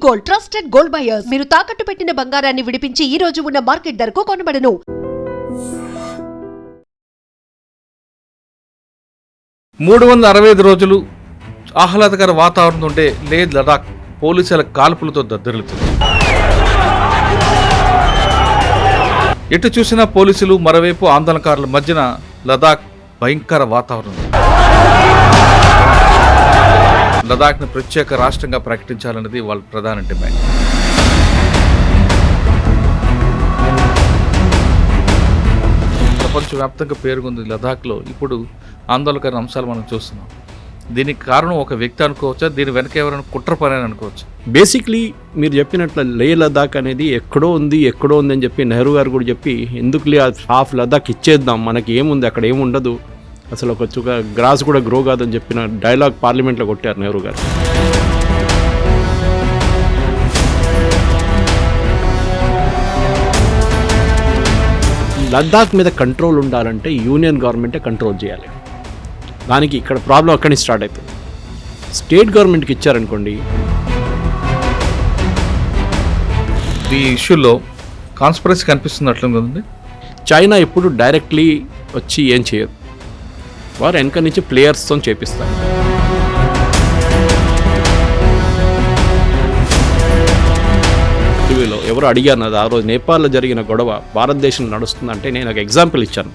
Gold, trusted gold buyers. మీరు తాకట్టు పెట్టిన బంగారాన్ని విడిపించి ఈ రోజు ఉన్న మార్కెట్ ధరకు కొనబడను. మూడు 365 రోజులు ఆహ్లాదకర వాతావరణం ఉండే లే లడాక్ పోలీసుల కాల్పులతో దద్దరిల్లుతుంది. ఎటు చూసినా పోలీసులు, మరోవైపు ఆందోళనకారుల మధ్యన లదాఖ్ భయంకర వాతావరణం. లదాఖ్ను ప్రత్యేక రాష్ట్రంగా ప్రకటించాలన్నది వాళ్ళ ప్రధాన డిమాండ్. ప్రపంచవ్యాప్తంగా పేరుకుంది లదాఖ్లో ఇప్పుడు ఆందోళనకర అంశాలు మనం చూస్తున్నాం. దీనికి కారణం ఒక వ్యక్తి అనుకోవచ్చా, దీని వెనక ఎవరైనా కుట్ర పని అని అనుకోవచ్చు? బేసిక్లీ మీరు చెప్పినట్లు లే లదాఖ్ అనేది ఎక్కడో ఉంది అని చెప్పి నెహ్రూ గారు కూడా చెప్పి, ఎందుకులే హాఫ్ లదాఖ్ ఇచ్చేద్దాం, మనకి ఏముంది అక్కడ ఏముండదు, అసలు ఒక చుక్క గ్రాస్ కూడా గ్రో కాదని చెప్పిన డైలాగ్ పార్లమెంట్లో కొట్టారు నెహ్రూ గారు. లద్దాఖ్ మీద కంట్రోల్ ఉండాలంటే యూనియన్ గవర్నమెంటే కంట్రోల్ చేయాలి. దానికి ఇక్కడ ప్రాబ్లం అక్కడి నుంచి స్టార్ట్ అవుతుంది. స్టేట్ గవర్నమెంట్కి ఇచ్చారనుకోండి, ఈ ఇష్యూలో కాన్స్పిరసీ కనిపిస్తున్నట్లుంది. చైనా ఎప్పుడు డైరెక్ట్లీ వచ్చి ఏం చేయదు, వారు వెనక నుంచి ప్లేయర్స్తో చేపిస్తారు. టీవీలో ఎవరు అడిగారు నాది, ఆ రోజు నేపాల్లో జరిగిన గొడవ భారతదేశం నడుస్తుందంటే నేను ఒక ఎగ్జాంపుల్ ఇచ్చాను,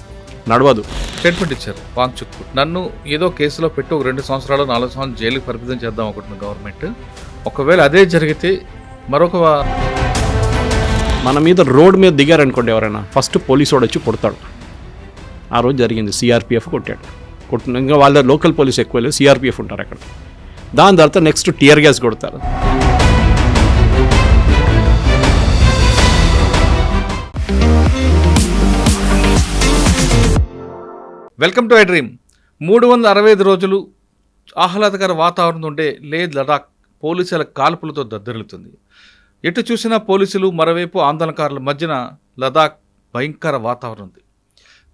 నడవదు. స్టేట్మెంట్ ఇచ్చారు వాంగ్చుక్, నన్ను ఏదో కేసులో పెట్టి ఒక 2 సంవత్సరాలు 4 సంవత్సరాలు జైలుకి పరిమితం చేద్దాం అనుకుంటున్న గవర్నమెంట్, ఒకవేళ అదే జరిగితే మరొక మన మీద రోడ్ మీద దిగారనుకోండి ఎవరైనా, ఫస్ట్ పోలీసు వాడు వచ్చి కొడతాడు. ఆ రోజు జరిగింది, సిఆర్పిఎఫ్ కొట్టాడు. ఇంకా వాళ్ళ లోకల్ పోలీస్ ఎక్కువ లేదు, సిఆర్పిఎఫ్ ఉంటారు అక్కడ. దాని తర్వాత నెక్స్ట్ టియర్ గ్యాస్ కొడతారు. Welcome to I dream. 365 రోజులు ఆహ్లాదకర వాతావరణం ఉండే లే లడాక్ పోలీసుల కాల్పులతో దద్దరిల్లుతుంది. ఎటు చూసినా పోలీసులు, మరోవైపు ఆందోళనకారుల మధ్యన లదాఖ్ భయంకర వాతావరణం ఉంది.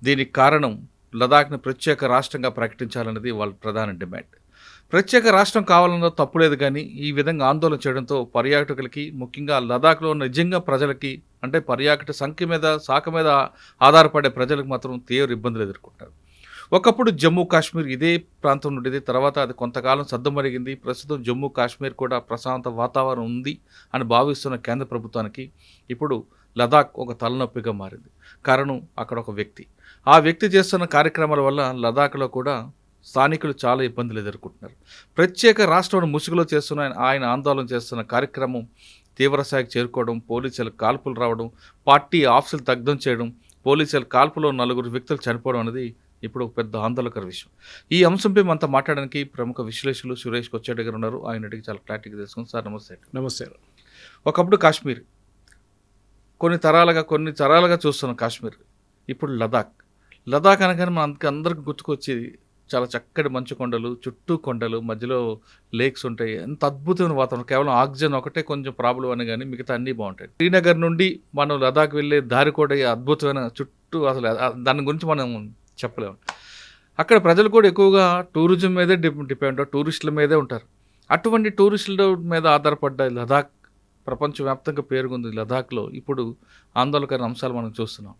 దీనికి కారణం లదాఖ్ను ప్రత్యేక రాష్ట్రంగా ప్రకటించాలన్నది వాళ్ళ ప్రధాన డిమాండ్. ప్రత్యేక రాష్ట్రం కావాలన్నదో తప్పులేదు, కానీ ఈ విధంగా ఆందోళన చేయడంతో పర్యాటకులకి, ముఖ్యంగా లదాఖ్లో ఉన్న నిజంగా ప్రజలకి, అంటే పర్యాటక శాఖ మీద ఆధారపడే ప్రజలకు మాత్రం తీవ్ర ఇబ్బందులు ఎదుర్కొంటారు. ఒకప్పుడు జమ్మూ కాశ్మీర్ ఇదే ప్రాంతం నుండి, తర్వాత అది కొంతకాలం సద్దుమరిగింది. ప్రస్తుతం జమ్మూ కాశ్మీర్ కూడా ప్రశాంత వాతావరణం ఉంది అని భావిస్తున్న కేంద్ర ప్రభుత్వానికి ఇప్పుడు లదాఖ్ ఒక తలనొప్పిగా మారింది. కారణం అక్కడ ఒక వ్యక్తి, ఆ వ్యక్తి చేస్తున్న కార్యక్రమాల వల్ల లదాఖ్లో కూడా స్థానికులు చాలా ఇబ్బందులు ఎదుర్కొంటున్నారు. ప్రత్యేక రాష్ట్రం ముసుగులో చేస్తున్న ఆయన ఆందోళన చేస్తున్న కార్యక్రమం తీవ్రస్థాయికి చేరుకోవడం, పోలీసుల కాల్పులు రావడం, పార్టీ ఆఫీసులు దగ్ధం చేయడం, పోలీసుల కాల్పులో 4 వ్యక్తులు చనిపోవడం అనేది ఇప్పుడు ఒక పెద్ద ఆందోళనకర విషయం. ఈ అంశంపై మనతో మాట్లాడడానికి ప్రముఖ విశ్లేషకులు సురేష్ కొచ్చేటి గారు ఉన్నారు. ఆయన అడిగి చాలా క్లారిటీగా తెలుసుకుంది. సార్ నమస్తే. నమస్తే. ఒకప్పుడు కాశ్మీర్, కొన్ని తరాలుగా చూస్తున్న కాశ్మీర్, ఇప్పుడు లదాఖ్ అనగానే మనకి అందరికి గుర్తుకొచ్చేది చాలా చక్కటి మంచు కొండలు, చుట్టూ కొండలు, మధ్యలో లేక్స్ ఉంటాయి. ఎంత అద్భుతమైన వాతావరణం. కేవలం ఆక్సిజన్ ఒకటే కొంచెం ప్రాబ్లం అని, కానీ మిగతా అన్నీ బాగుంటాయి. శ్రీనగర్ నుండి మనం లదాఖ్ వెళ్ళే దారి కూడా అద్భుతమైన, చుట్టూ అసలు దాని గురించి మనం చెప్పలేము. అక్కడ ప్రజలు కూడా ఎక్కువగా టూరిజం మీదే డిపెండ్, టూరిస్టుల మీదే ఉంటారు. అటువంటి టూరిస్టుల మీద ఆధారపడ్డ లదాఖ్ ప్రపంచవ్యాప్తంగా పేరుకుంది. లదాఖ్లో ఇప్పుడు ఆందోళనకర అంశాలు మనం చూస్తున్నాం.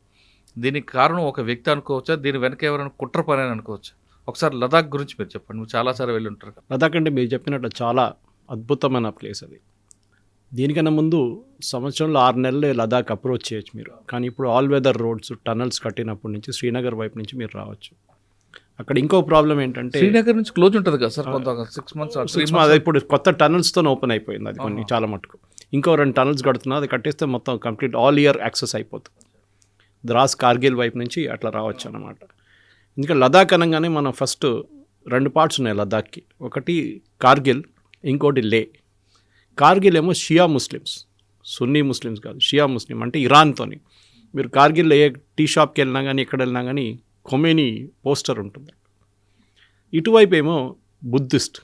దీనికి కారణం ఒక వ్యక్తి అనుకోవచ్చా, దీని వెనక ఎవరైనా కుట్ర పని అని అనుకోవచ్చా? ఒకసారి లదాఖ్ గురించి మీరు చెప్పండి. నువ్వు చాలాసార్లు వెళ్ళి ఉంటారు. లదాఖ్ అంటే మీరు చెప్పినట్టు చాలా అద్భుతమైన ప్లేస్ అది. దీనికన్నా ముందు సంవత్సరంలో 6 నెలలే లదాఖ్ అప్రోచ్ చేయొచ్చు మీరు. కానీ ఇప్పుడు ఆల్ వెదర్ రోడ్స్, టనల్స్ కట్టినప్పటి నుంచి శ్రీనగర్ వైపు నుంచి మీరు రావచ్చు. అక్కడ ఇంకో ప్రాబ్లం ఏంటంటే, శ్రీనగర్ నుంచి క్లోజ్ ఉంటుంది కదా సార్, కొంత 6 months. ఇప్పుడు కొత్త టనల్స్తో ఓపెన్ అయిపోయింది అది, కొన్ని చాలా మటుకు. ఇంకో 2 టనల్స్ కడుతున్నారు, అది కట్టేస్తే మొత్తం కంప్లీట్ ఆల్ ఇయర్ యాక్సెస్ అయిపోతుంది. ద్రాస్, కార్గిల్ వైపు నుంచి అట్లా రావచ్చు అన్నమాట. ఇంకా లదాఖ్ అనగానే మనం ఫస్ట్ 2 పార్ట్స్ ఉన్నాయి లదాఖ్కి. ఒకటి కార్గిల్, ఇంకోటి లే. కార్గిల్ ఏమో షియా ముస్లిమ్స్, సున్నీ ముస్లిమ్స్ కాదు, షియా ముస్లిం అంటే ఇరాన్తోని. మీరు కార్గిల్లో ఏ టీ షాప్కి వెళ్ళినా కానీ, ఎక్కడ వెళ్ళినా కానీ ఖొమేనీ పోస్టర్ ఉంటుంది. ఇటువైపు ఏమో బుద్ధిస్ట్,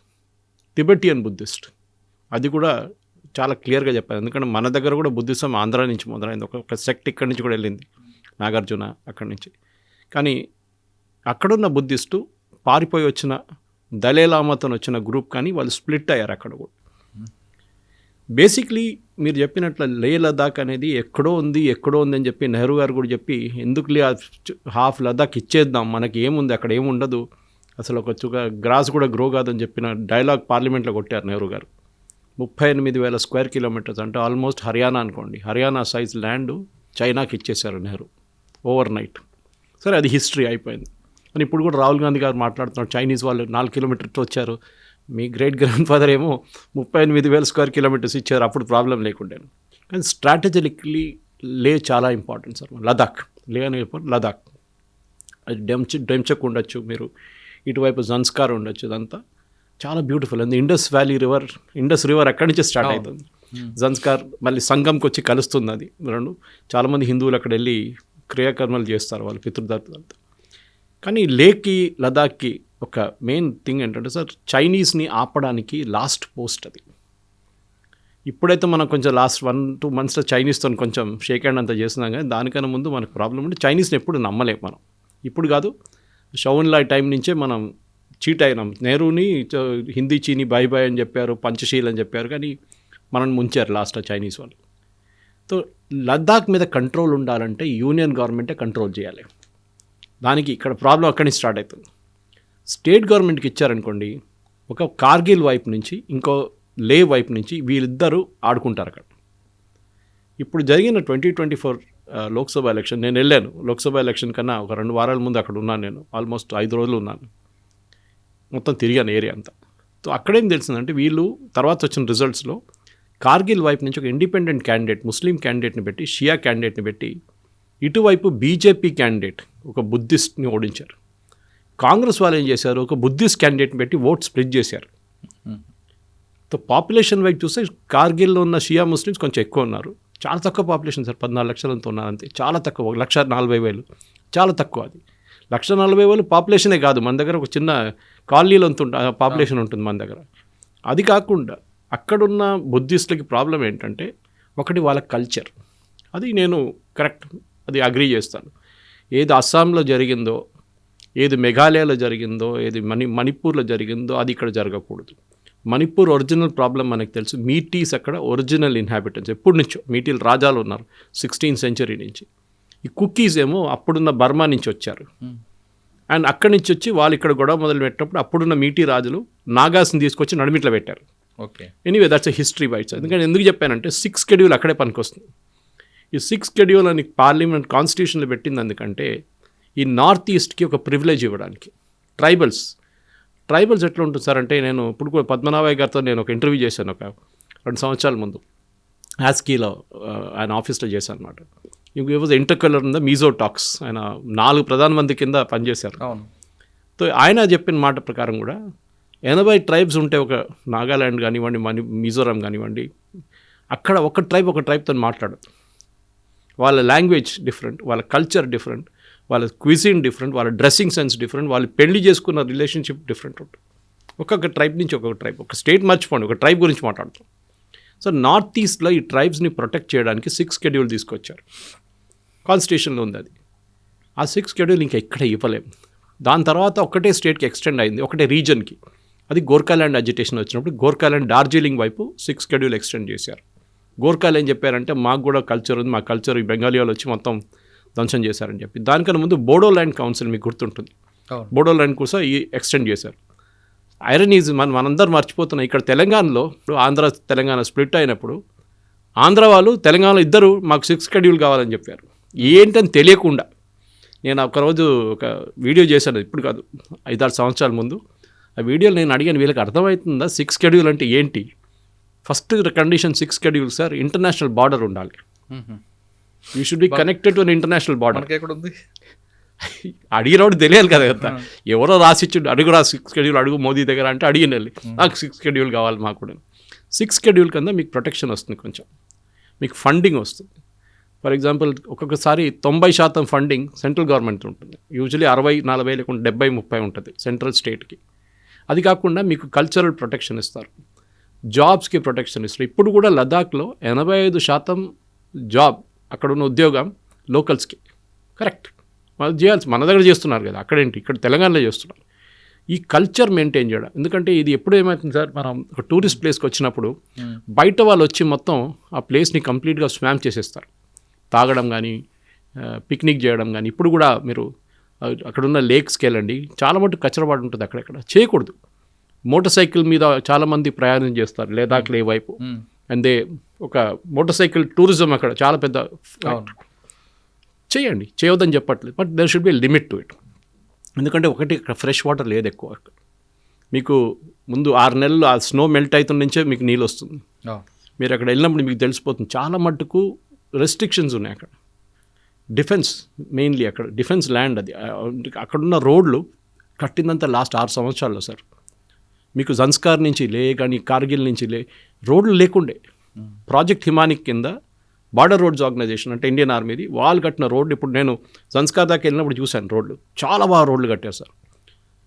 టిబెటియన్ బుద్ధిస్ట్. అది కూడా చాలా క్లియర్గా చెప్పారు, ఎందుకంటే మన దగ్గర కూడా బుద్ధిజం ఆంధ్ర నుంచి మొదలైంది. ఒక సెక్ట్ ఇక్కడి నుంచి కూడా వెళ్ళింది, నాగార్జున అక్కడి నుంచి. కానీ అక్కడున్న బుద్ధిస్టు పారిపోయి వచ్చిన దలైలామాతో వచ్చిన గ్రూప్, కానీ వాళ్ళు స్ప్లిట్ అయ్యారు అక్కడ కూడా. బేసిక్లీ మీరు చెప్పినట్లు లే లదాఖ్ అనేది ఎక్కడో ఉంది అని చెప్పి నెహ్రూ గారు కూడా చెప్పి ఎందుకు హాఫ్ లదాఖ్ ఇచ్చేద్దాం, మనకి ఏముంది అక్కడ ఏముండదు, అసలు ఒక గ్రాస్ కూడా గ్రో కాదని చెప్పిన డైలాగ్ పార్లమెంట్లో కొట్టారు నెహ్రూ గారు. 38,000 స్క్వేర్ కిలోమీటర్స్ అంటే ఆల్మోస్ట్ హర్యానా అనుకోండి, హర్యానా సైజ్ ల్యాండ్ చైనాకి ఇచ్చేశారు నెహ్రూ ఓవర్ నైట్. సరే అది హిస్టరీ అయిపోయింది. అని ఇప్పుడు కూడా రాహుల్ గాంధీ గారు మాట్లాడుతున్నారు, చైనీస్ వాళ్ళు 4 కిలోమీటర్స్ వచ్చారు, మీ గ్రేట్ గ్రాండ్ ఫాదర్ ఏమో 38,000 స్క్వేర్ కిలోమీటర్స్ ఇచ్చారు, అప్పుడు ప్రాబ్లం లేకుండాను. కానీ స్ట్రాటజికలీ లే చాలా ఇంపార్టెంట్ సార్. లదాఖ్ లే అనే లదాఖ్ అది డెంచక్ ఉండొచ్చు, మీరు ఇటువైపు జన్స్కార్ ఉండొచ్చు, ఇదంతా చాలా బ్యూటిఫుల్. అండ్ ఇండస్ రివర్ అక్కడి నుంచి స్టార్ట్ అవుతుంది. జన్స్కార్ మళ్ళీ సంగంకి వచ్చి కలుస్తుంది అది రెండు. చాలామంది హిందువులు అక్కడ వెళ్ళి క్రియాకర్మలు చేస్తారు వాళ్ళు పితృదత్తులతో. కానీ లేక్కి లదాఖ్కి ఒక మెయిన్ థింగ్ ఏంటంటే సార్, చైనీస్ని ఆపడానికి లాస్ట్ పోస్ట్ అది. ఇప్పుడైతే మనం కొంచెం లాస్ట్ 1-2 మంత్స్లో చైనీస్తో కొంచెం షేక్ హ్యాండ్ అంతా చేస్తున్నాం, కానీ దానికన్నా ముందు మనకు ప్రాబ్లం ఉంటే చైనీస్ని ఎప్పుడు నమ్మలేం మనం. ఇప్పుడు కాదు, షౌన్లాయ్ టైం నుంచే మనం చీట్ అయినాం. నెహ్రూని హిందీ చీని బై బై అని చెప్పారు, పంచశీల్ అని చెప్పారు, కానీ మనం ముంచారు లాస్ట్ చైనీస్ వాళ్ళు. సో లద్దాఖ్ మీద కంట్రోల్ ఉండాలంటే యూనియన్ గవర్నమెంటే కంట్రోల్ చేయాలి. దానికి ఇక్కడ ప్రాబ్లం అక్కడి నుంచి స్టార్ట్ అవుతుంది. స్టేట్ గవర్నమెంట్కి ఇచ్చారనుకోండి, ఒక కార్గిల్ వైపు నుంచి ఇంకో లే వైపు నుంచి వీళ్ళిద్దరూ ఆడుకుంటారు అక్కడ. ఇప్పుడు జరిగిన 2024 లోక్సభ ఎలక్షన్ నేను వెళ్ళాను. లోక్సభ ఎలక్షన్ కన్నా ఒక 2 వారాల ముందు అక్కడ ఉన్నాను. నేను ఆల్మోస్ట్ 5 రోజులు ఉన్నాను, మొత్తం తిరిగాను ఏరియా అంతా. సో అక్కడేం తెలిసిందంటే, వీళ్ళు తర్వాత వచ్చిన రిజల్ట్స్లో కార్గిల్ వైపు నుంచి ఒక ఇండిపెండెంట్ క్యాండిడేట్, ముస్లిం క్యాండిడేట్ని పెట్టి, షియా క్యాండిడేట్ని పెట్టి, ఇటువైపు బీజేపీ క్యాండిడేట్ ఒక బుద్ధిస్ట్ని ఓడించారు. కాంగ్రెస్ వాళ్ళు ఏం చేశారు, ఒక బుద్ధిస్ట్ క్యాండిడేట్ని పెట్టి ఓట్ స్ప్లిట్ చేశారు. సో పాపులేషన్ వైపు చూస్తే కార్గిల్లో ఉన్న షియా ముస్లిమ్స్ కొంచెం ఎక్కువ ఉన్నారు. చాలా తక్కువ పాపులేషన్ సార్, 14 లక్షలంతా ఉన్నారు అంతే, చాలా తక్కువ. 1,40,000 చాలా తక్కువ. అది 1,40,000 పాపులేషనే కాదు, మన దగ్గర ఒక చిన్న కాలనీలో పాపులేషన్ ఉంటుంది మన దగ్గర. అది కాకుండా అక్కడున్న బుద్ధిస్టులకి ప్రాబ్లం ఏంటంటే, ఒకటి వాళ్ళ కల్చర్, అది నేను కరెక్ట్, అది అగ్రీ చేస్తాను. ఏది అస్సాంలో జరిగిందో, ఏది మేఘాలయలో జరిగిందో, ఏది మణిపూర్లో జరిగిందో అది ఇక్కడ జరగకూడదు. మణిపూర్ ఒరిజినల్ ప్రాబ్లం మనకు తెలుసు. మీటీస్ అక్కడ ఒరిజినల్ ఇన్హాబిటెంట్స్, ఎప్పటి నుంచో మీటీలు రాజాలు ఉన్నారు 16th century నుంచి. ఈ కుకీస్ ఏమో అప్పుడున్న బర్మా నుంచి వచ్చారు. అండ్ అక్కడి నుంచి వచ్చి వాళ్ళు ఇక్కడ గొడవ మొదలు పెట్టినప్పుడు అప్పుడున్న మీటీ రాజులు నాగాస్ని తీసుకొచ్చి నడిమిట్లో పెట్టారు. Okay, anyway that's a history bites. ఎందుకంటే ఎందుకు చెప్పానంటే, 6th schedule అక్కడే పనికొస్తుంది. ఈ 6th schedule అని పార్లమెంట్ కాన్స్టిట్యూషన్లో పెట్టింది ఎందుకంటే, ఈ నార్త్ ఈస్ట్కి ఒక ప్రివిలేజ్ ఇవ్వడానికి. ట్రైబల్స్ ఎట్లా ఉంటుంది సార్ అంటే, నేను ఇప్పుడు కూడా పద్మనాభయ్య గారితో నేను ఒక ఇంటర్వ్యూ చేశాను ఒక 2 సంవత్సరాల ముందు, యాస్కీలో ఆయన ఆఫీస్లో చేశాను అనమాట. He was interlocutor in the Mizo talks. ఆయన 4 ప్రధానమంత్రి కింద పనిచేశారు. సో ఆయన చెప్పిన మాట ప్రకారం కూడా 80 ట్రైబ్స్ ఉంటే, ఒక నాగాల్యాండ్ కానివ్వండి, మిజోరాం కానివ్వండి, అక్కడ ఒక ట్రైబ్తో మాట్లాడదు. వాళ్ళ లాంగ్వేజ్ డిఫరెంట్, వాళ్ళ కల్చర్ డిఫరెంట్, వాళ్ళ క్విజిన్ డిఫరెంట్, వాళ్ళ డ్రెస్సింగ్ సెన్స్ డిఫరెంట్, వాళ్ళు పెళ్లి చేసుకున్న రిలేషన్షిప్ డిఫరెంట్ ఉంటుంది. ఒక్కొక్క ట్రైబ్ నుంచి ఒక్కొక్క ట్రైబ్, ఒక స్టేట్ మర్చిపోండి, ఒక ట్రైబ్ గురించి మాట్లాడుతాం. సో నార్త్ ఈస్ట్లో ఈ ట్రైబ్స్ని ప్రొటెక్ట్ చేయడానికి 6th schedule తీసుకొచ్చారు. కాన్స్టిట్యూషన్లో ఉంది అది. ఆ 6th schedule ఇంకా ఎక్కడ ఇవ్వలేము. దాని తర్వాత ఒకటే స్టేట్కి ఎక్స్టెండ్ అయింది, ఒకటే రీజన్కి. అది గోర్ఖాల్యాండ్ అజిటేషన్ వచ్చినప్పుడు గోర్ఖాల్యాండ్ డార్జిలింగ్ వైపు 6th schedule ఎక్స్టెండ్ చేశారు. గోర్ఖాలు ఏం చెప్పారంటే, మాకు కూడా కల్చర్ ఉంది, మా కల్చర్ ఈ బెంగాలీ వాళ్ళు వచ్చి మొత్తం ధ్వంసం చేశారని చెప్పి. దానికన్నా ముందు బోడోల్యాండ్ కౌన్సిల్ మీకు గుర్తుంటుంది, బోడోల్యాండ్ కూడా ఈ ఎక్స్టెండ్ చేశారు. ఐరన్ ఈజ్ మనందరూ మర్చిపోతున్నాం. ఇక్కడ తెలంగాణలో ఆంధ్ర తెలంగాణ స్ప్లిట్ అయినప్పుడు ఆంధ్ర వాళ్ళు తెలంగాణలో ఇద్దరు మాకు 6th schedule కావాలని చెప్పారు. ఏంటని తెలియకుండా నేను ఒకరోజు ఒక వీడియో చేశాను, ఇప్పుడు కాదు 5-6 సంవత్సరాల ముందు. ఆ వీడియోలో నేను అడిగాను, వీళ్ళకి అర్థమవుతుందా 6th schedule అంటే ఏంటి? First condition 6th schedule sir, international border ఉండాలి. You should be connected to an international border. ఉంది అడిగినప్పుడు తెలియాలి కదా, ఎవరో రాసిచ్చుండు, అడుగు 6th schedule అడుగు మోదీ దగ్గర అంటే అడిగిన వెళ్ళి, నాకు 6th schedule కావాలి మాకు కూడా. 6th schedule కింద మీకు ప్రొటెక్షన్ వస్తుంది, కొంచెం మీకు ఫండింగ్ వస్తుంది. ఫర్ ఎగ్జాంపుల్ ఒక్కొక్కసారి 90% ఫండింగ్ సెంట్రల్ గవర్నమెంట్ ఉంటుంది, యూజువలీ 60-40 లేకుండా 70-30 ఉంటుంది సెంట్రల్ స్టేట్కి. అది కాకుండా మీకు కల్చరల్ ప్రొటెక్షన్ ఇస్తారు, జాబ్స్కి ప్రొటెక్షన్ ఇస్తారు. ఇప్పుడు కూడా లదాఖ్లో 85% జాబ్, అక్కడున్న ఉద్యోగం లోకల్స్కి. కరెక్ట్, వాళ్ళు చేయాల్సి మన దగ్గర చేస్తున్నారు కదా, అక్కడేంటి ఇక్కడ తెలంగాణలో చేస్తున్నారు. ఈ కల్చర్ మెయింటైన్ చేయడం. ఎందుకంటే ఇది ఎప్పుడు ఏమవుతుంది సార్, మనం ఒక టూరిస్ట్ ప్లేస్కి వచ్చినప్పుడు బయట వాళ్ళు వచ్చి మొత్తం ఆ ప్లేస్ని కంప్లీట్గా స్వామ్ చేసేస్తారు. తాగడం కానీ పిక్నిక్ చేయడం కానీ. ఇప్పుడు కూడా మీరు అక్కడున్న లేక్స్కి వెళ్ళండి, చాలా మటుకు కచ్చరపాటు ఉంటుంది అక్కడెక్కడ. చేయకూడదు. మోటార్ సైకిల్ మీద చాలామంది ప్రయాణం చేస్తారు లదాఖ్ లే వైపు. అండ్ ఒక మోటార్ సైకిల్ టూరిజం అక్కడ చాలా పెద్ద. చేయండి, చేయవద్దని చెప్పట్లేదు, but there should be limit to it. ఎందుకంటే ఒకటి ఇక్కడ ఫ్రెష్ వాటర్ లేదు ఎక్కువ. మీకు ముందు 6 నెలలు ఆ స్నో మెల్ట్ అవుతున్న నుంచే మీకు నీళ్ళు వస్తుంది. మీరు అక్కడ వెళ్ళినప్పుడు మీకు తెలిసిపోతుంది చాలా మట్టుకు రెస్ట్రిక్షన్స్ ఉన్నాయి అక్కడ. డిఫెన్స్ మెయిన్లీ అక్కడ డిఫెన్స్ ల్యాండ్ అది. అక్కడున్న రోడ్లు కట్టిందంతా లాస్ట్ 6 సంవత్సరాల్లో సార్. మీకు జన్స్కార్ నుంచి లే కానీ కార్గిల్ నుంచి లే రోడ్లు లేకుండే. ప్రాజెక్ట్ హిమానిక్ కింద బార్డర్ రోడ్స్ ఆర్గనైజేషన్ అంటే ఇండియన్ ఆర్మీది, వాళ్ళు కట్టిన రోడ్లు. ఇప్పుడు నేను జన్స్కార్ దాకా వెళ్ళినప్పుడు చూశాను రోడ్లు, చాలా బాగా రోడ్లు కట్టారు సార్.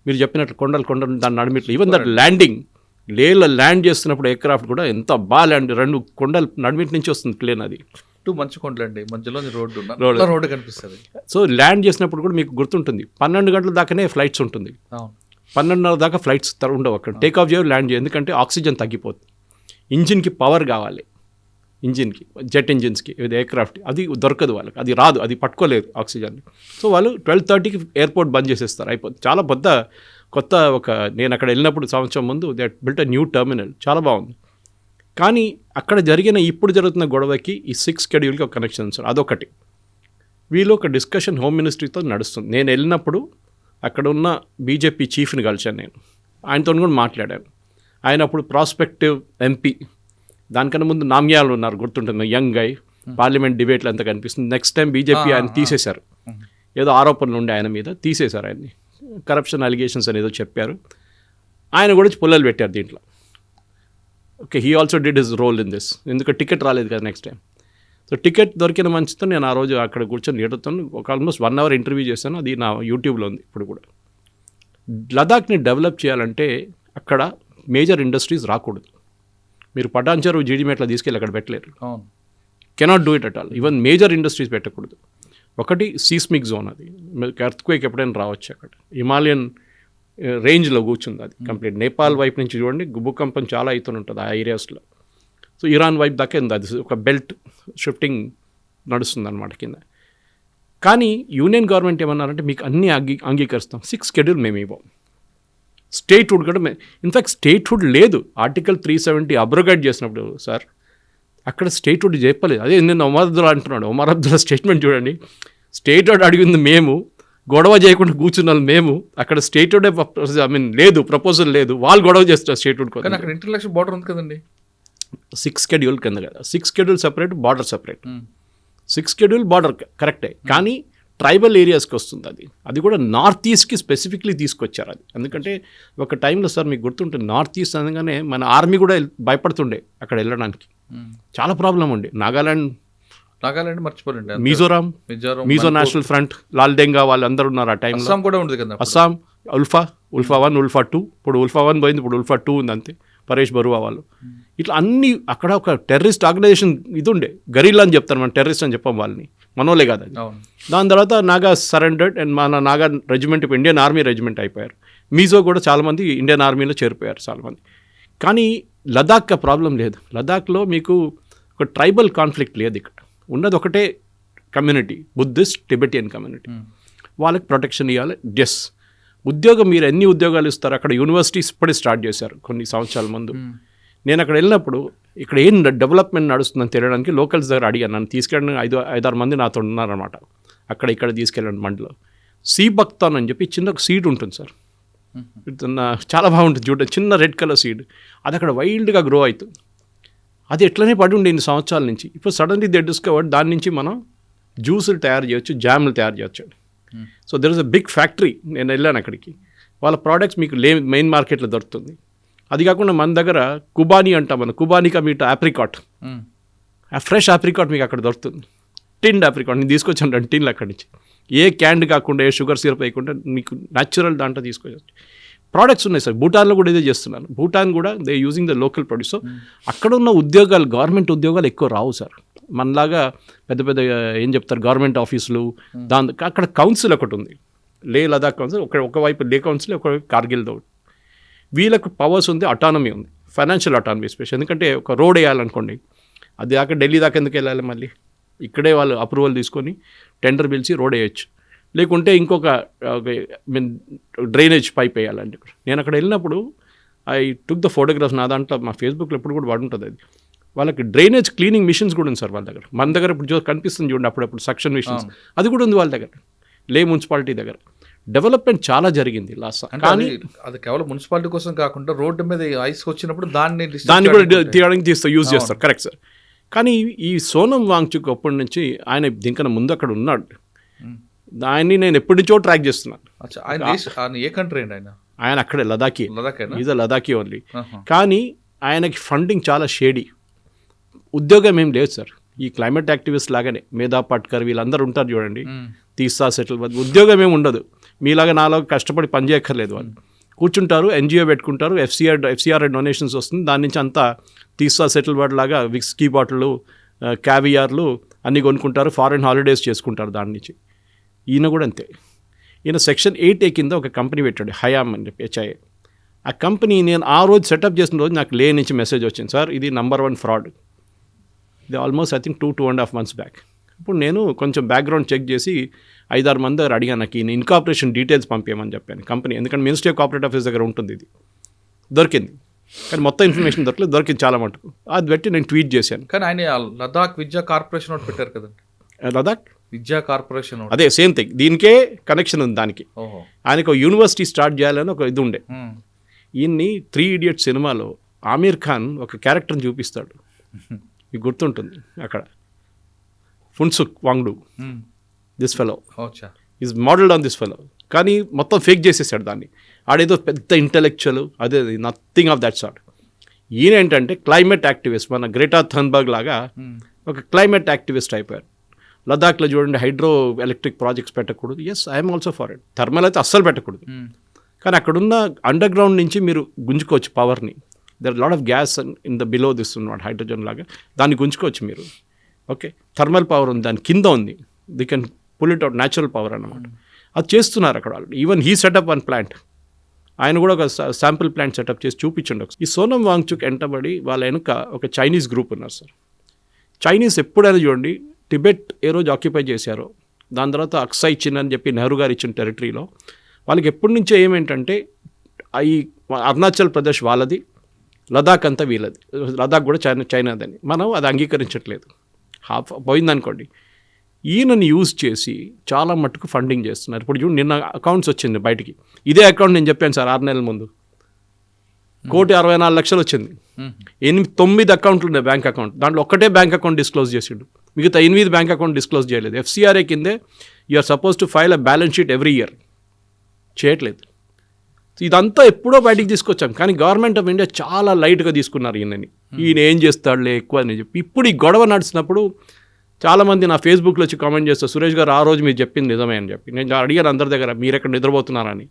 మీరు చెప్పినట్లు కొండలు దాని నడిమిట్లు. ఈవెన్ దట్ ల్యాండింగ్ లేలో ల్యాండ్ చేస్తున్నప్పుడు ఎయిర్క్రాఫ్ట్ కూడా ఎంత బాగా ల్యాండ్, 2 కొండలు నడిమిటి నుంచి వస్తుంది ప్లేన్. అది మంచి కొండలండి, మధ్యలో రోడ్డు కనిపిస్తుంది. సో ల్యాండ్ చేసినప్పుడు కూడా మీకు గుర్తుంటుంది 12 గంటల దాకానే ఫ్లైట్స్ ఉంటుంది. 12:30 దాకా ఫ్లైట్స్ ఉండవు అక్కడ. టేక్ ఆఫ్ చేయవు, ల్యాండ్ చేయవు. ఎందుకంటే ఆక్సిజన్ తగ్గిపోతుంది. ఇంజిన్కి పవర్ కావాలి, ఇంజిన్కి జెట్ ఇంజిన్స్కి ఎయిర్క్రాఫ్ట్ అది దొరకదు వాళ్ళకి, అది రాదు, అది పట్టుకోలేదు ఆక్సిజన్. సో వాళ్ళు 12:30కి ఎయిర్పోర్ట్ బంద్ చేసేస్తారు, అయిపోతుంది. చాలా కొత్త నేను అక్కడ వెళ్ళినప్పుడు సంవత్సరం ముందు they built a new terminal, చాలా బాగుంది. కానీ అక్కడ ఇప్పుడు జరుగుతున్న గొడవకి ఈ 6 షెడ్యూల్కి ఒక కనెక్షన్ సార్. అదొకటి. వీళ్ళు ఒక డిస్కషన్ హోమ్ మినిస్ట్రీతో నడుస్తుంది. నేను వెళ్ళినప్పుడు అక్కడ ఉన్న బీజేపీ చీఫ్ని కలిశాను నేను, ఆయనతో కూడా మాట్లాడాను. ఆయన అప్పుడు ప్రాస్పెక్టివ్ ఎంపీ, దానికన్నా ముందు నామ్యాలు ఉన్నారు గుర్తుంటుంది, యంగ్ గై, పార్లమెంట్ డిబేట్లు అంతా కనిపిస్తుంది. నెక్స్ట్ టైం బీజేపీ ఆయన తీసేశారు, ఏదో ఆరోపణలు ఉండే ఆయన మీద, తీసేశారు ఆయన్ని. కరప్షన్ అలిగేషన్స్ అనేదో చెప్పారు. ఆయన కూడా పుల్లలు పెట్టారు దీంట్లో. Okay, he also did his role in this. ఎందుకంటే టికెట్ రాలేదు కదా నెక్స్ట్ టైం. సో టికెట్ దొరికిన మంచితో నేను ఆ రోజు అక్కడ కూర్చొని లీడర్తో ఒక ఆల్మోస్ట్ 1 hour ఇంటర్వ్యూ చేశాను. అది నా యూట్యూబ్లో ఉంది ఇప్పుడు కూడా. లదాఖ్ని డెవలప్ చేయాలంటే అక్కడ మేజర్ ఇండస్ట్రీస్ రాకూడదు. మీరు పటాన్చెరు జీడిమెట్ల తీసుకెళ్ళి అక్కడ పెట్టలేరు. Cannot do it at all. Even major industries పెట్టకూడదు. ఒకటి సీస్మిక్ జోన్, అది ఎర్త్క్వేక్ ఎప్పుడైనా రావచ్చు. అక్కడ హిమాలయన్ రేంజ్లో కూర్చుంది అది కంప్లీట్. నేపాల్ వైపు నుంచి చూడండి భూకంపం చాలా అవుతుంటుంది ఆ ఏరియాస్లో. సో ఇరాన్ వైపు దాకా ఉంది, అది ఒక బెల్ట్ షిఫ్టింగ్ నడుస్తుంది అనమాట కింద. కానీ యూనియన్ గవర్నమెంట్ ఏమన్నారంటే మీకు అన్నీ అంగీకరిస్తాం, 6 షెడ్యూల్ మేము ఇవ్వం. స్టేట్హుడ్ కూడా ఇన్ఫ్యాక్ట్ స్టేట్హుడ్ లేదు. ఆర్టికల్ 370 అబ్రోగేట్ చేసినప్పుడు సార్ అక్కడ స్టేట్హుడ్ చెప్పలేదు. అదే నేను ఒమర్ అబ్దుల్లా అంటున్నాడు. ఒమర్ అబ్దుల్లా స్టేట్మెంట్ చూడండి, స్టేట్హుడ్ అడిగింది మేము, గొడవ చేయకుండా కూర్చున్నాను మేము. అక్కడ స్టేట్హుడ్ లేదు, ప్రపోజల్ లేదు, వాళ్ళు గొడవ చేస్తారు స్టేట్హుడ్ కోసం. అక్కడ ఇంటర్నేషనల్ బార్డర్ ఉంది కదండి. 6 షెడ్యూల్ కింద కదా, 6 schedule separate, border separate. 6 schedule border కరెక్టే, కానీ ట్రైబల్ ఏరియాస్కి వస్తుంది. అది కూడా నార్త్ ఈస్ట్కి స్పెసిఫిక్లీ తీసుకొచ్చారు అది. ఎందుకంటే ఒక టైంలో సార్ మీకు గుర్తుంటుంది, నార్త్ ఈస్ట్ అనగానే మన ఆర్మీ కూడా భయపడుతుండే అక్కడ వెళ్ళడానికి. చాలా ప్రాబ్లం ఉండే. నాగాలాండ్ మర్చిపోలేండి, మిజో నేషనల్ ఫ్రంట్, లాల్డెంగా వాళ్ళందరూ ఉన్నారు ఆ టైంలో. అస్సాం కూడా ఉంది కదా, అస్సాం, ఉల్ఫా 1, ఉల్ఫా 2. ఇప్పుడు ఉల్ఫా 1 పోయింది, ఇప్పుడు ఉల్ఫా 2 ఉంది అంతే. పరేష్ బరువా వాళ్ళు ఇట్లా అన్ని అక్కడ ఒక టెర్రరిస్ట్ ఆర్గనైజేషన్ ఇది ఉండే. గరీలా అని చెప్తారు, మనం టెర్రరిస్ట్ అని చెప్పాం వాళ్ళని, మనోలే కాదు అది. దాని తర్వాత నాగా సరెండర్డ్ అండ్ మన నాగా రెజిమెంట్ ఇప్పుడు ఇండియన్ ఆర్మీ రెజిమెంట్ అయిపోయారు. మీజో కూడా చాలామంది ఇండియన్ ఆర్మీలో చేరిపోయారు చాలామంది. కానీ లదాఖ్ ప్రాబ్లం లేదు. లదాఖ్లో మీకు ఒక ట్రైబల్ కాన్ఫ్లిక్ట్ లేదు. ఇక్కడ ఉన్నది ఒకటే కమ్యూనిటీ, బుద్ధిస్ట్ టిబెటియన్ కమ్యూనిటీ. వాళ్ళకి ప్రొటెక్షన్ ఇవ్వాలి. ఎస్, ఉద్యోగం మీరు ఎన్ని ఉద్యోగాలు ఇస్తారు. అక్కడ యూనివర్సిటీస్ ఇప్పుడే స్టార్ట్ చేశారు కొన్ని సంవత్సరాల ముందు. నేను అక్కడ వెళ్ళినప్పుడు ఇక్కడ ఏం డెవలప్మెంట్ నడుస్తుందని తెలియడానికి లోకల్స్ దగ్గర అడిగాను. నన్ను తీసుకెళ్ళిన 5-6 మంది నాతో ఉన్నారన్నమాట. అక్కడ ఇక్కడ తీసుకెళ్ళండి మండలో. సీబక్తాన్ అని చెప్పి చిన్న ఒక సీడ్ ఉంటుంది సార్, చాలా బాగుంటుంది చూడండి, చిన్న రెడ్ కలర్ సీడ్. అది అక్కడ వైల్డ్గా గ్రో అవుతుంది. అది ఎట్లనే పడి ఉండే ఇన్ని సంవత్సరాల నుంచి. ఇప్పుడు సడన్లీ దే డిస్కవర్డ్, దాని నుంచి మనం జ్యూసులు తయారు చేయొచ్చు, జాములు తయారు చేయొచ్చు. So there is a big factory. నేను వెళ్ళాను అక్కడికి. వాళ్ళ ప్రోడక్ట్స్ మీకు మెయిన్ మార్కెట్లో దొరుకుతుంది. అది కాకుండా మన దగ్గర కుబానీ అంటాం, మన కుబానీకా మీట ఆప్రికాట్, ఆ ఫ్రెష్ ఆప్రికాట్ మీకు అక్కడ దొరుకుతుంది. టిన్డ్ ఆప్రికాట్ నేను తీసుకొచ్చాను 2 టిన్లు అక్కడి నుంచి. ఏ క్యాండ్ కాకుండా, ఏ షుగర్ సిరప్ వేయకుండా మీకు న్యాచురల్ దాంట్లో తీసుకొచ్చి ప్రోడక్ట్స్ ఉన్నాయి సార్. భూటాన్లో కూడా ఇదే చేస్తున్నాను. భూటాన్ కూడా they using the local produce. So అక్కడ ఉన్న ఉద్యోగాలు, గవర్నమెంట్ ఉద్యోగాలు ఎక్కువ రావు సార్. మనలాగా పెద్ద పెద్ద ఏం చెప్తారు గవర్నమెంట్ ఆఫీసులు, అక్కడ కౌన్సిల్ ఒకటి ఉంది. లే లదాఖ్ కౌన్సిల్ ఒకవైపు లే కౌన్సిల్, ఒకవైపు కార్గిల్తో. వీళ్ళకు పవర్స్ ఉంది, అటానమీ ఉంది, ఫైనాన్షియల్ అటానమీ స్పెషల్. ఎందుకంటే ఒక రోడ్ వేయాలనుకోండి, అది దాకా ఢిల్లీ దాకా ఎందుకు వెళ్ళాలి, మళ్ళీ ఇక్కడే వాళ్ళు అప్రూవల్ తీసుకొని టెండర్ పిలిచి రోడ్ వేయచ్చు. లేకుంటే ఇంకొక డ్రైనేజ్ పైప్ వేయాలండి. నేను అక్కడ వెళ్ళినప్పుడు ఐ టుక్ ద ఫోటోగ్రాఫ్స్, నా దాంట్లో మా ఫేస్బుక్లో ఎప్పుడు కూడా వాడుంటుంది అది. వాళ్ళకి డ్రైనేజ్ క్లీనింగ్ మిషన్స్ కూడా ఉంది సార్ వాళ్ళ దగ్గర. మన దగ్గర ఇప్పుడు కనిపిస్తుంది చూడండి అప్పుడప్పుడు సక్షన్ మిషన్స్, అది కూడా ఉంది వాళ్ళ దగ్గర, లే మున్సిపాలిటీ దగ్గర. డెవలప్మెంట్ చాలా జరిగింది లాస్ట్. కానీ అది కేవలం మున్సిపాలిటీ కోసం కాకుండా రోడ్డు మీద ఐస్ వచ్చినప్పుడు దాన్ని కూడా తీయడానికి యూజ్ చేస్తారు. Correct sir. కానీ ఈ సోనం వాంగ్చుక్ అప్పటి నుంచి ఆయన దీనికన్నా ముందు అక్కడ ఉన్నాడు. ఆయన్ని నేను ఎప్పటి నుంచో ట్రాక్ చేస్తున్నాను. ఏ కంట్రీ అండి ఆయన? ఆయన అక్కడే లదాఖీ, ఈజ్ లదాఖీ ఓన్లీ. కానీ ఆయనకి ఫండింగ్ చాలా షేడీ. ఉద్యోగం ఏం లేదు సార్. ఈ క్లైమేట్ యాక్టివిస్ట్ లాగానే మేధా పాట్కర్ వీళ్ళందరూ ఉంటారు చూడండి, తీస్తా సెటిల్, ఉద్యోగం ఏమి ఉండదు. మీలాగా నాలాగా కష్టపడి పనిచేయక్కర్లేదు. వాళ్ళు కూర్చుంటారు, ఎన్జిఓ పెట్టుకుంటారు, ఎఫ్సిఆర్ డొనేషన్స్ వస్తుంది, దాని నుంచి అంతా తీస్తా సెటిల్ వర్డ్ లాగా విస్కీ బాటిళ్ళు, క్యావియార్లు అన్నీ కొనుక్కుంటారు, ఫారెన్ హాలిడేస్ చేసుకుంటారు దాని నుంచి. ఈయన కూడా అంతే. ఈయన సెక్షన్ 8A కింద ఒక కంపెనీ పెట్టాడు, హయామ్ అని చెప్పి, HIA. ఆ కంపెనీ నేను ఆ రోజు సెటప్ చేసిన రోజు నాకు లే నుంచి మెసేజ్ వచ్చింది, సార్ ఇది నంబర్ 1 ఫ్రాడ్. ఇది almost I think 2.5 months back. ఇప్పుడు నేను కొంచెం బ్యాక్గ్రౌండ్ చెక్ చేసి 5-6 మంది దగ్గర అడిగాను, నాకు ఈయన ఇన్కార్పొరేషన్ డీటెయిల్స్ పంపించమని చెప్పాను కంపెనీ. ఎందుకంటే మినిస్ట్రీ ఆఫ్ కార్పొరేట్ ఆఫీస్ దగ్గర ఉంటుంది ఇది. దొరికింది, కానీ మొత్తం ఇన్ఫర్మేషన్ దొరికింది చాలా మటుకు. అది పెట్టి నేను ట్వీట్ చేశాను. కానీ ఆయన లదాఖ్ విద్యా కార్పొరేషన్ ఒకటి పెట్టారు కదండి, లదాఖ్ విద్యా కార్పొరేషన్. అదే సేమ్ థింగ్, దీనికే కనెక్షన్ ఉంది దానికి. ఆయనకు యూనివర్సిటీ స్టార్ట్ చేయాలని ఒక ఇది ఉండే. ఈయన్ని 3 Idiots సినిమాలో ఆమీర్ ఖాన్ ఒక క్యారెక్టర్ని చూపిస్తాడు, మీకు గుర్తుంటుంది, అక్కడ Phunsukh Wangdu, this fellow is modelled on this fellow. కానీ మొత్తం ఫేక్ చేసేసాడు దాన్ని. ఆడేదో పెద్ద ఇంటెలెక్చువల్, అదే నథింగ్ ఆఫ్ దట్ సార్ట్. ఈయన ఏంటంటే క్లైమేట్ యాక్టివిస్ట్, మన గ్రేటా థర్న్బర్గ్ లాగా ఒక క్లైమేట్ యాక్టివిస్ట్ అయిపోయారు. లదాఖ్లో చూడండి హైడ్రో ఎలక్ట్రిక్ ప్రాజెక్ట్స్ పెట్టకూడదు, yes I'm also for it. Thermal అయితే అస్సలు పెట్టకూడదు. కానీ అక్కడున్న అండర్ గ్రౌండ్ నుంచి మీరు గుంజుకోవచ్చు పవర్ని. There lot of gas in the below this ఉన్నమాట, హైడ్రోజన్ లాగా, దాన్ని గుంజుకోవచ్చు మీరు. ఓకే, థర్మల్ పవర్ ఉంది, దాని కింద ఉంది, they can pull it out, natural power అన్నమాట. అది చేస్తున్నారు అక్కడ వాళ్ళు. Even he set up 1 plant. ఆయన కూడా ఒక శాంపుల్ ప్లాంట్ సెటప్ చేసి చూపించండి. ఈ సోనం వాంగ్చుక్ ఎంటబడి వాళ్ళ వెనుక ఒక చైనీస్ గ్రూప్ ఉన్నారు సార్. చైనీస్ ఎప్పుడైనా చూడండి, టిబెట్ ఏ రోజు ఆక్యుపై చేశారో, దాని తర్వాత అక్సై చిన్ అని చెప్పి నెహ్రూ గారు ఇచ్చిన టెరిటరీలో వాళ్ళకి ఎప్పటి నుంచో ఏమేంటంటే ఈ అరుణాచల్ ప్రదేశ్ వాళ్ళది, లదాఖ్ అంతా వీళ్ళది, లదాఖ్ కూడా చైనాదని. మనం అది అంగీకరించట్లేదు. హాఫ్ పోయిందనుకోండి. ఈయనని యూజ్ చేసి చాలా మట్టుకు ఫండింగ్ చేస్తున్నారు. ఇప్పుడు చూడు, నిన్న అకౌంట్స్ వచ్చింది బయటికి. ఇదే అకౌంట్ నేను చెప్పాను సార్ 6 నెలల ముందు, 1,64,00,000 వచ్చింది. 9 అకౌంట్లు ఉన్నాయి బ్యాంక్ అకౌంట్, దాంట్లో ఒక్కటే బ్యాంక్ అకౌంట్ డిస్క్లోజ్ చేసిండు, మిగతా 8 బ్యాంక్ అకౌంట్ డిస్క్లోజ్ చేయలేదు. FCRA కిందే you're supposed to file a balance sheet every year, చేయట్లేదు. ఇదంతా ఎప్పుడో బయటికి తీసుకొచ్చాం, కానీ గవర్నమెంట్ ఆఫ్ ఇండియా చాలా లైట్గా తీసుకున్నారు ఈయనని. ఈయన ఏం చేస్తాడులే ఎక్కువ అని చెప్పి. ఇప్పుడు ఈ గొడవ నడిచినప్పుడు చాలామంది నా ఫేస్బుక్లో వచ్చి కామెంట్ చేస్తారు, సురేష్ గారు ఆ రోజు మీరు చెప్పింది నిజమే అని చెప్పి. నేను అడిగాను అందరి దగ్గర, మీరు ఎక్కడ నిద్రపోతున్నారని.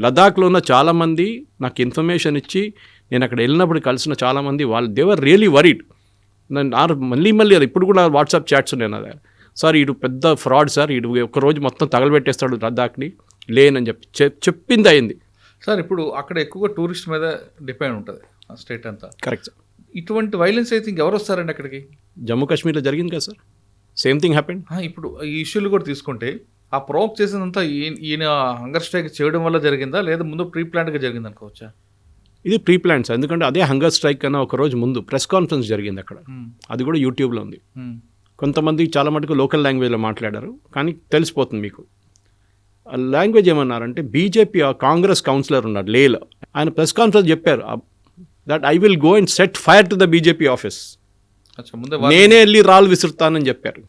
లదాఖ్లో ఉన్న చాలామంది నాకు ఇన్ఫర్మేషన్ ఇచ్చి, నేను అక్కడ వెళ్ళినప్పుడు కలిసిన చాలామంది వాళ్ళు దేవర్ రియలీ వరీడ్. మళ్ళీ అది ఇప్పుడు కూడా వాట్సాప్ చాట్స్ ఉన్నాయి నా దగ్గర. సార్ ఇటు పెద్ద ఫ్రాడ్ సార్, ఇటు ఒకరోజు మొత్తం తగలబెట్టేస్తాడు లదాఖ్ని, లేనని చెప్పి చెప్పింది అయింది సార్. ఇప్పుడు అక్కడ ఎక్కువగా టూరిస్ట్ మీద డిపెండ్ ఉంటుంది ఆ స్టేట్ అంతా. Correct sir. ఇటువంటి వైలెన్స్ అయితే ఇంకెవరు వస్తారండి అక్కడికి? జమ్మూ కాశ్మీర్లో జరిగింది కదా సార్, సేమ్ థింగ్ హ్యాపెండ్. ఇప్పుడు ఈ ఇష్యూలు కూడా తీసుకుంటే ఆ ప్రొవోక్ చేసినంతా ఈయన హంగర్ స్ట్రైక్ చేయడం వల్ల జరిగిందా, లేదా ముందు ప్రీ ప్లాన్డ్గా జరిగింది అనుకోవచ్చా? ఇది ప్రీ ప్లాన్ సార్. ఎందుకంటే అదే హంగర్ స్ట్రైక్ కన్నా ఒక రోజు ముందు ప్రెస్ కాన్ఫరెన్స్ జరిగింది అక్కడ, అది కూడా యూట్యూబ్లో ఉంది. కొంతమంది చాలా మటుకు లోకల్ లాంగ్వేజ్లో మాట్లాడారు, కానీ తెలిసిపోతుంది మీకు. లాంగ్వేజ్ ఏమన్నారంటే, బీజేపీ కాంగ్రెస్ కౌన్సిలర్ ఉన్నాడు లేలో, ఆయన ప్రెస్ కాన్ఫరెన్స్ చెప్పారు that I will go and set fire to the BJP office, నేనే వెళ్ళి రాళ్ళు విసురుతానని చెప్పారు.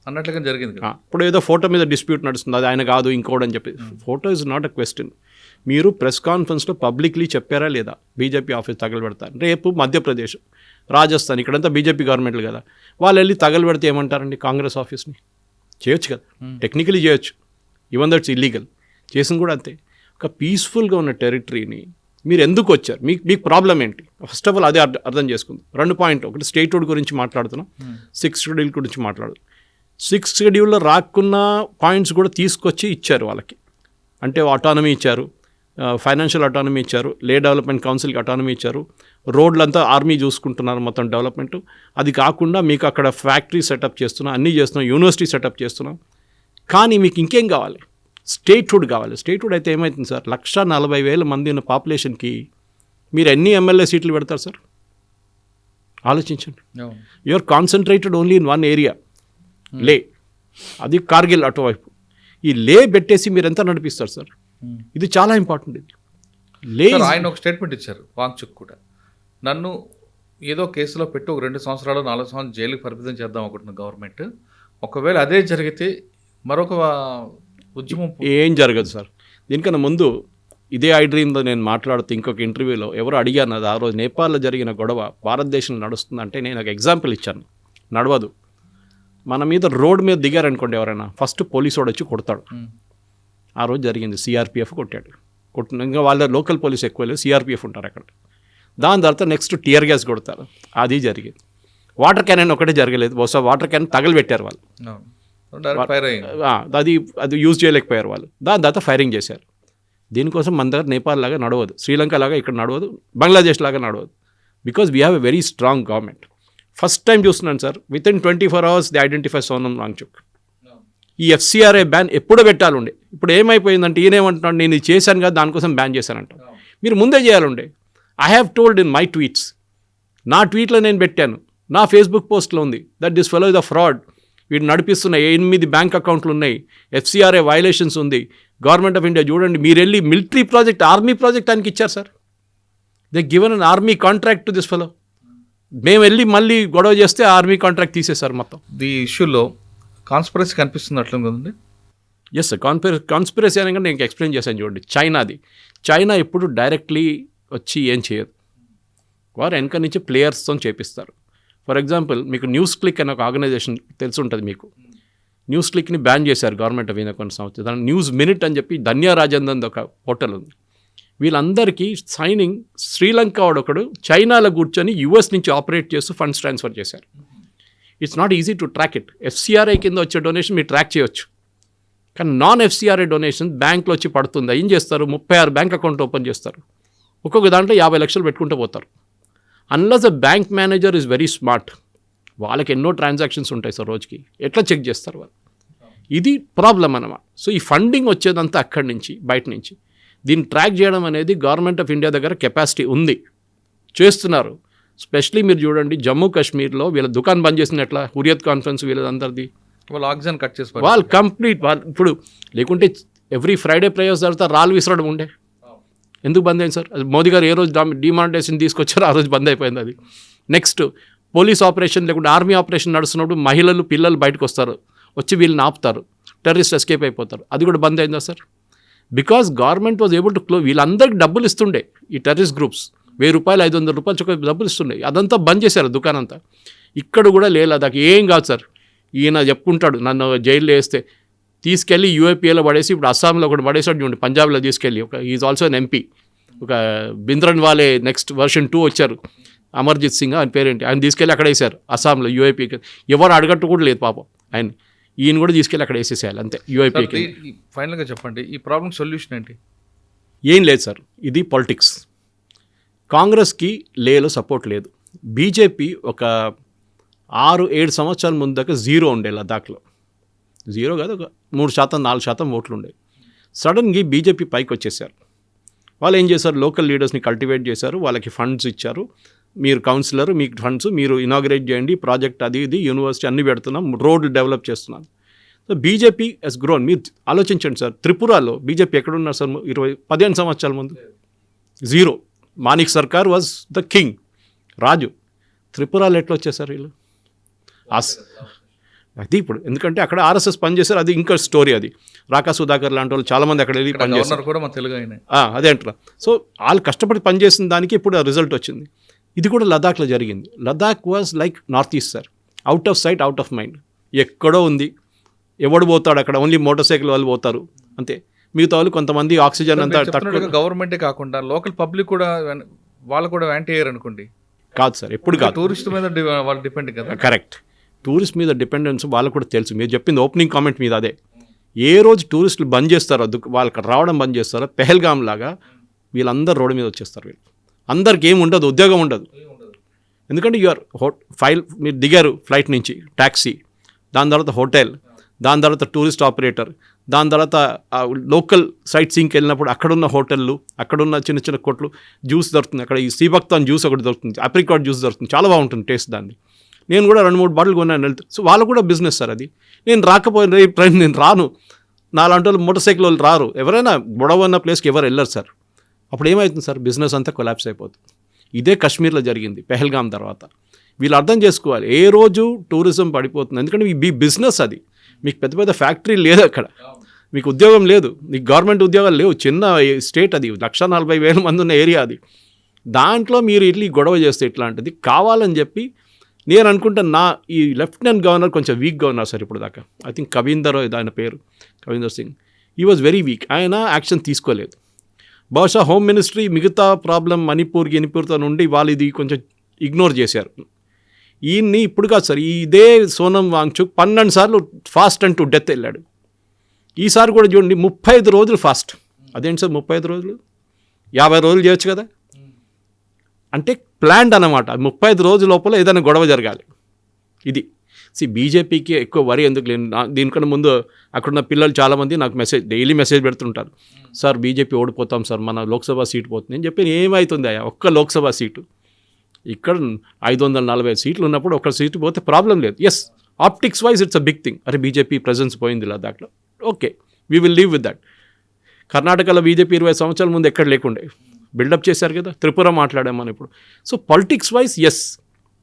అన్నట్లుగా జరిగింది. ఇప్పుడు ఏదో ఫోటో మీద డిస్ప్యూట్ నడుస్తుంది, అది ఆయన కాదు ఇంకోటి అని చెప్పి. Photo is not a question. మీరు ప్రెస్ కాన్ఫరెన్స్లో పబ్లిక్లీ చెప్పారా లేదా బీజేపీ ఆఫీస్ తగలబెడతారు? రేపు మధ్యప్రదేశ్, రాజస్థాన్, ఇక్కడంతా బీజేపీ గవర్నమెంట్లు కదా, వాళ్ళు వెళ్ళి తగలబెడితే ఏమంటారండి కాంగ్రెస్ ఆఫీస్ని? చేయొచ్చు కదా, టెక్నికలీ చేయొచ్చు, ఈవెన్ దట్స్ ఇల్లీగల్. చేసింది కూడా అంతే. ఒక పీస్ఫుల్గా ఉన్న టెరిటరీని మీరు ఎందుకు వచ్చారు, మీకు ప్రాబ్లం ఏంటి? ఫస్ట్ ఆఫ్ ఆల్ అదే అర్థం చేసుకుంది. 2 పాయింట్, ఒకటి స్టేట్హుడ్ గురించి మాట్లాడుతున్నాం, 6th షెడ్యూల్ గురించి మాట్లాడుతున్నాం. 6th షెడ్యూల్లో రాకున్న పాయింట్స్ కూడా తీసుకొచ్చి ఇచ్చారు వాళ్ళకి. అంటే అటానమీ ఇచ్చారు, ఫైనాన్షియల్ అటానమీ ఇచ్చారు, లే డెవలప్మెంట్ కౌన్సిల్కి అటానమీ ఇచ్చారు, రోడ్లంతా ఆర్మీ చూసుకుంటున్నారు మొత్తం డెవలప్మెంట్. అది కాకుండా మీకు అక్కడ ఫ్యాక్టరీ సెటప్ చేస్తున్నాం, అన్నీ చేస్తున్నాం, యూనివర్సిటీ సెటప్ చేస్తున్నాం. కానీ మీకు ఇంకేం కావాలి? స్టేట్హుడ్ కావాలి. స్టేట్హుడ్ అయితే ఏమవుతుంది సార్, 140,000 మంది ఉన్న పాపులేషన్కి మీరు ఎన్ని ఎమ్మెల్యే సీట్లు పెడతారు సార్? ఆలోచించండి. You are concentrated only in one area, Leh, అది కార్గిల్ అటువైపు. ఈ లే పెట్టేసి మీరు ఎంత నడిపిస్తారు సార్? ఇది చాలా ఇంపార్టెంట్. ఇది లే ఆయన ఒక స్టేట్మెంట్ ఇచ్చారు, వాంగ్చుక్ కూడా, నన్ను ఏదో కేసులో పెట్టి ఒక 2 సంవత్సరాలు 4 సంవత్సరాలు జైలుకి పరిమితం చేద్దాం అనుకుంటున్న గవర్నమెంట్, ఒకవేళ అదే జరిగితే మరొక ఉద్యమం ఏం జరగదు సార్. దీనికన్నా ముందు ఇదే ఐ డ్రీమ్లో నేను మాట్లాడుతూ ఇంకొక ఇంటర్వ్యూలో ఎవరు అడిగాను, అది ఆ రోజు నేపాల్లో జరిగిన గొడవ భారతదేశంలో నడుస్తుందంటే నేను ఒక ఎగ్జాంపుల్ ఇచ్చాను. నడవదు. మన మీద రోడ్ మీద దిగారనుకోండి ఎవరైనా, ఫస్ట్ పోలీసు వాడు వచ్చి కొడతాడు. ఆ రోజు జరిగింది, సిఆర్పిఎఫ్ కొట్టాడు. ఇంకా వాళ్ళ లోకల్ పోలీస్ ఎక్కువ లేదు, సిఆర్పిఎఫ్ ఉంటారు అక్కడ. దాని తర్వాత నెక్స్ట్ టియర్ గ్యాస్ కొడతారు. అది జరిగింది. వాటర్ క్యానన్ ఒకటే జరగలేదు, బహుశా వాటర్ క్యాన్ తగలబెట్టారు వాళ్ళు, అది యూజ్ చేయలేకపోయారు వాళ్ళు. దాని తర్వాత ఫైరింగ్ చేశారు. దీనికోసం మన దగ్గర నేపాల్ లాగా నడవదు, శ్రీలంక లాగా ఇక్కడ నడవదు, బంగ్లాదేశ్ లాగా నడవదు. Because we have a very strong government. First time చూస్తున్నాను sir, within 24 hours the identify Sonam Wangchuk. ఈ ఎఫ్సిఆర్ఏ బ్యాన్ ఎప్పుడో పెట్టాలండే. ఇప్పుడు ఏమైపోయిందంటే ఈయనేమంటున్నాడు, నేను ఇది చేశాను కదా దానికోసం బ్యాన్ చేశానంట. మీరు ముందే చేయాలండే. I have told in my tweets, నా ట్వీట్లో నేను పెట్టాను, నా ఫేస్బుక్ పోస్ట్లో ఉంది, that this fellow is the fraud. వీడు నడిపిస్తున్న 8 బ్యాంక్ అకౌంట్లు ఉన్నాయి, ఎఫ్సిఆర్ఏ వైలేషన్స్ ఉంది. గవర్నమెంట్ ఆఫ్ ఇండియా చూడండి, మీరు వెళ్ళి మిలిటరీ ప్రాజెక్ట్, ఆర్మీ ప్రాజెక్ట్ ఆయనకి ఇచ్చారు sir. They given an army contract to this fellow. మేము వెళ్ళి మళ్ళీ గొడవ చేస్తే ఆర్మీ కాంట్రాక్ట్ తీసేశారు మొత్తం. ఈ ఇష్యూలో కాన్స్పిరసీ కనిపిస్తుంది అట్లా కదండి. ఎస్ సార్, కాన్స్పిరసీ అని నేను ఎక్స్ప్లెయిన్ చేశాను చూడండి. చైనా ఎప్పుడు డైరెక్ట్లీ వచ్చి ఏం చేయదు, వారు వెనక నుంచి ప్లేయర్స్తో చేపిస్తారు. ఫర్ ఎగ్జాంపుల్ మీకు న్యూస్ క్లిక్ అనే ఒక ఆర్గనైజేషన్ తెలిసి ఉంటుంది మీకు. న్యూస్ క్లిక్ని బ్యాన్ చేశారు గవర్నమెంట్ ఆఫ్ ఇండియా కొన్ని సంవత్సరాలు. దాని న్యూస్ మినిట్ అని చెప్పి ధన్యా రాజందన్ ఒక పోర్టల్ ఉంది. వీళ్ళందరికీ సైనింగ్ శ్రీలంక వాడొకడు చైనాలో కూర్చొని యూఎస్ నుంచి ఆపరేట్ చేస్తూ ఫండ్స్ ట్రాన్స్ఫర్ చేశారు. It's not easy to track it. FCRI కింద వచ్చే డొనేషన్ మీరు ట్రాక్ చేయొచ్చు, కానీ నాన్ ఎఫ్సిఆర్ఐ డొనేషన్ బ్యాంక్లో వచ్చి పడుతుంది. ఏం చేస్తారు, 36 బ్యాంక్ అకౌంట్ ఓపెన్ చేస్తారు, ఒక్కొక్క దాంట్లో 50 లక్షలు పెట్టుకుంటూ పోతారు. Unless a bank manager is very smart, వాళ్ళకి ఎన్నో ట్రాన్సాక్షన్స్ ఉంటాయి సార్ రోజుకి, ఎట్లా చెక్ చేస్తారు వాళ్ళు? ఇది ప్రాబ్లం అన్నమాట. సో ఈ ఫండింగ్ వచ్చేదంతా అక్కడి నుంచి, బయట నుంచి. దీన్ని ట్రాక్ చేయడం అనేది గవర్నమెంట్ ఆఫ్ ఇండియా దగ్గర కెపాసిటీ ఉంది, చేస్తున్నారు. స్పెషలీ మీరు చూడండి జమ్మూ కాశ్మీర్లో వీళ్ళ దుకాణం బంద్ చేసినట్లా, హురియత్ కాన్ఫరెన్స్ వీళ్ళందరిది, వాళ్ళు ఆక్సిజన్ కట్ చేసి వాళ్ళు కంప్లీట్ ఇప్పుడు లేకుంటే ఎవ్రీ ఫ్రైడే ప్రేయర్స్ తర్వాత రాళ్ళు విసరడం ఉండే. ఎందుకు బంద్ అయింది సార్? అది మోదీ గారు ఏ రోజు డిమానిటైజేషన్ తీసుకొచ్చారో ఆ రోజు బంద్ అయిపోయింది అది. నెక్స్ట్ పోలీస్ ఆపరేషన్ లేకుంటే ఆర్మీ ఆపరేషన్ నడుస్తున్నప్పుడు మహిళలు పిల్లలు బయటకు వస్తారు, వచ్చి వీళ్ళని ఆపుతారు, టెర్రరిస్ట్ ఎస్కేప్ అయిపోతారు, అది కూడా బంద్ అయిందా sir? Because government was able to వీళ్ళందరికీ డబ్బులు ఇస్తుండే, ఈ టెర్రరిస్ట్ గ్రూప్స్ 1000 రూపాయలు 500 రూపాయలు చొక్క డబ్బులు ఇస్తుండే, అదంతా బంద్ చేశారు దుకాణంతా. ఇక్కడ కూడా లేదు, దానికి ఏం కాదు సార్. ఈయన చెప్పుకుంటాడు నన్ను జైల్లో వేస్తే తీసుకెళ్ళి యూఏపీఏలో పడేసి ఇప్పుడు అస్సాంలో కూడా పడేసాడు చూడండి, పంజాబ్లో తీసుకెళ్ళి. ఒక ఈజ్ ఆల్సో ఎన్ ఎంపీ, ఒక బింద్రన్ వాలే నెక్స్ట్ వర్షన్ 2 వచ్చారు, అమర్జిత్ సింగ్ ఆయన పేరేంటి, ఆయన తీసుకెళ్ళి అక్కడ వేసారు అస్సాంలో యూఏపీకి. ఎవరు అడగట్టు కూడా లేదు పాపం ఆయన, ఈయన కూడా తీసుకెళ్ళి అక్కడ వేసేసేయాలి అంతే యూఐపీకి. ఫైనల్గా చెప్పండి, ఈ ప్రాబ్లం సొల్యూషన్ ఏంటి? ఏం లేదు సార్, ఇది పాలిటిక్స్. కాంగ్రెస్కి లేలో సపోర్ట్ లేదు. బీజేపీ ఒక 6-7 సంవత్సరాల ముందు దాకా 0 ఉండే లద్దాఖ్లో, 0 కాదు ఒక 3%, 4% ఓట్లు ఉండే. సడన్గా బీజేపీ పైకి వచ్చేసారు. వాళ్ళు ఏం చేశారు, లోకల్ లీడర్స్ని కల్టివేట్ చేశారు, వాళ్ళకి ఫండ్స్ ఇచ్చారు. మీరు కౌన్సిలర్, మీకు ఫండ్స్, మీరు ఇనాగ్రేట్ చేయండి ప్రాజెక్ట్, అది ఇది యూనివర్సిటీ అన్నీ పెడుతున్నాం, రోడ్లు డెవలప్ చేస్తున్నాం. So BJP has grown. మీరు ఆలోచించండి సార్, త్రిపురలో బీజేపీ ఎక్కడున్నారు సార్ 15 సంవత్సరాల ముందు? 0. మానిక్ సర్కార్ వాజ్ ద కింగ్, రాజు. త్రిపురలో ఎట్లా వచ్చేసారు వీళ్ళు? అది ఇప్పుడు ఎందుకంటే అక్కడ ఆర్ఎస్ఎస్ పనిచేశారు, అది ఇంకా స్టోరీ. అది రాకా సుధాకర్ లాంటి వాళ్ళు చాలామంది అక్కడ వెళ్ళి పనిచేస్తారు కూడా, మన తెలుగు అయినా అదే అంటారా. సో వాళ్ళు కష్టపడి పనిచేసిన దానికి ఇప్పుడు రిజల్ట్ వచ్చింది. ఇది కూడా లదాఖ్లో జరిగింది. Ladakh was like north east sir, out of sight out of mind. ఎక్కడో ఉంది, ఎవడు పోతాడు అక్కడ, ఓన్లీ మోటార్ సైకిల్ వాళ్ళు పోతారు అంతే. మిగతా వాళ్ళు కొంతమంది ఆక్సిజన్ అంతా తక్కువ. గవర్నమెంటే కాకుండా లోకల్ పబ్లిక్ కూడా వాళ్ళు కూడా యాంటీ అయ్యారు అనుకోండి. కాదు సార్, ఎప్పుడు కాదు, టూరిస్ట్ మీద వాళ్ళు డిపెండ్ కదా. కరెక్ట్, టూరిస్ట్ మీద డిపెండెన్స్ వాళ్ళకు కూడా తెలుసు. మీరు చెప్పింది ఓపెనింగ్ కామెంట్ మీద అదే. ఏ రోజు టూరిస్టులు బంద్ చేస్తారో వాళ్ళకి రావడం బంద్ చేస్తారో పెహల్గాం లాగా వీళ్ళందరూ రోడ్డు మీద వచ్చేస్తారు. వీళ్ళు అందరికి ఏమి ఉండదు, ఉద్యోగం ఉండదు. ఎందుకంటే మీరు దిగారు ఫ్లైట్ నుంచి, ట్యాక్సీ, దాని తర్వాత హోటల్, దాని తర్వాత టూరిస్ట్ ఆపరేటర్, దాని తర్వాత లోకల్ సైట్ సీయింగ్కి వెళ్ళినప్పుడు అక్కడున్న హోటళ్ళు, అక్కడున్న చిన్న చిన్న కొట్లు, జ్యూస్ దొరుకుతుంది. అక్కడ ఈ సీబక్తాన్ జ్యూస్ ఒకటి దొరుకుతుంది, అప్రికాట్ జ్యూస్ దొరుకుతుంది, చాలా బాగుంటుంది టేస్ట్ దాన్ని. నేను కూడా 2-3 బాటిల్ కొన్నాను వెళ్తే. సో వాళ్ళు కూడా బిజినెస్ సార్ అది. నేను రాకపోయిన ట్రైన్ నేను రాను, నాలాంటి వాళ్ళు మోటార్ సైకిల్ వాళ్ళు రారు, ఎవరైనా గొడవ ఉన్న ప్లేస్కి ఎవరు వెళ్ళరు సార్. అప్పుడు ఏమవుతుంది సార్, బిజినెస్ అంతా కొలాప్స్ అయిపోతుంది. ఇదే కాశ్మీర్లో జరిగింది పెహల్గాం తర్వాత. వీళ్ళు అర్థం చేసుకోవాలి, ఏ రోజు టూరిజం పడిపోతుంది. ఎందుకంటే మీ బిజినెస్ అది, మీకు పెద్ద పెద్ద ఫ్యాక్టరీ లేదు అక్కడ, మీకు ఉద్యోగం లేదు, మీకు గవర్నమెంట్ ఉద్యోగాలు లేవు, చిన్న స్టేట్ అది, 140,000 మంది ఉన్న ఏరియా అది. దాంట్లో మీరు ఇట్లా గొడవ చేస్తే ఇట్లాంటిది కావాలని చెప్పి నేను అనుకుంటా. ఈ లెఫ్టినెంట్ గవర్నర్ కొంచెం వీక్గా ఉన్నారు సార్ ఇప్పుడు దాకా. ఐ థింక్ కవీందర్ ఆయన పేరు, కవీందర్ సింగ్, ఈ వాజ్ వెరీ వీక్. ఆయన యాక్షన్ తీసుకోలేదు. బహుశా హోమ్ మినిస్ట్రీ మిగతా ప్రాబ్లం మణిపూర్తో నుండి వాళ్ళు ఇది కొంచెం ఇగ్నోర్ చేశారు. ఈయన్ని ఇప్పుడు కాదు సార్, ఇదే సోనం వాంగ్చుక్ 12 సార్లు ఫాస్ట్ అండ్ టు డెత్ వెళ్ళాడు. ఈసారి కూడా చూడండి 35 రోజులు ఫాస్ట్. అదేంటి సార్ 35 రోజులు, 50 రోజులు చేయొచ్చు కదా. అంటే ప్లాన్డ్ అన్నమాట. 35 రోజుల లోపల ఏదైనా గొడవ జరగాలి. ఇది బీజేపీకి ఎక్కువ వరి ఎందుకు లేని. దీనికన్నా ముందు అక్కడున్న పిల్లలు చాలామంది నాకు డైలీ మెసేజ్ పెడుతుంటారు, సార్ బీజేపీ ఓడిపోతాం సార్, మన లోక్సభ సీటు పోతుంది. నేను చెప్పి ఏమవుతుంది అయ్యా, ఒక్క లోక్సభ సీటు, ఇక్కడ 540 సీట్లు ఉన్నప్పుడు ఒక సీటు పోతే ప్రాబ్లం లేదు. Yes, optics wise it's a big thing. అరే బీజేపీ ప్రెజెన్స్ పోయింది లదాఖ్లో, okay, we will leave with that. కర్ణాటకలో బీజేపీ 20 సంవత్సరాల ముందు ఎక్కడ లేకుండే, బిల్డప్ చేశారు కదా. త్రిపుర మాట్లాడాం మనం ఇప్పుడు. So politics wise yes,